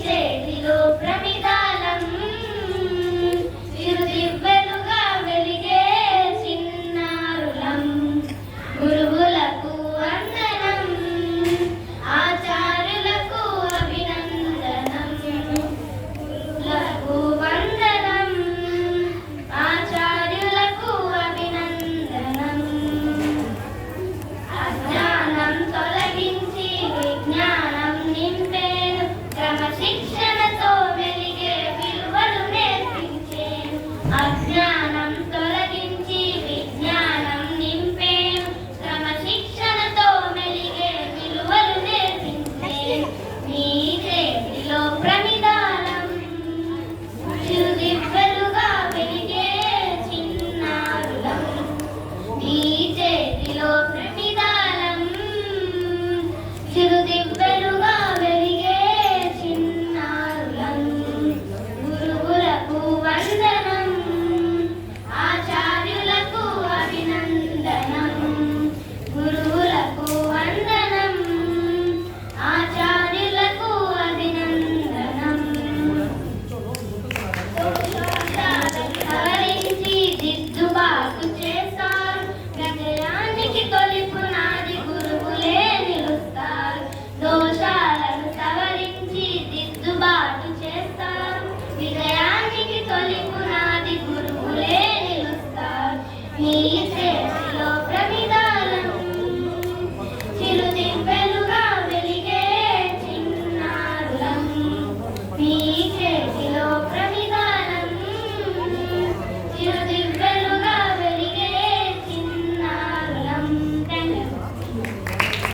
చేతిలో ప్రమిదాలం చిరుదివ్వెలుగా వెలిగే చిన్నారులం. గురువులకు వందనం, ఆచార్యులకు అభినందనం. గురువులకు వందనం, ఆచార్యులకు అభినందనం. అజ్ఞానం తొలగించి విజ్ఞానం నింపేను, క్రమశిక్షణతో వెలిగే విలువలు నేర్పించేను. అజ్ఞానం తొలగించి విజ్ఞానం నింపేను, క్రమశిక్షణతో వెలిగే విలువలు నేర్పించేను. నీ చేతిలో ప్రమిదాలం చిరుదివ్వెలుగా వెలిగే చిన్నారులం. నీ చేతిలో ప్రమిదాలం చిరుది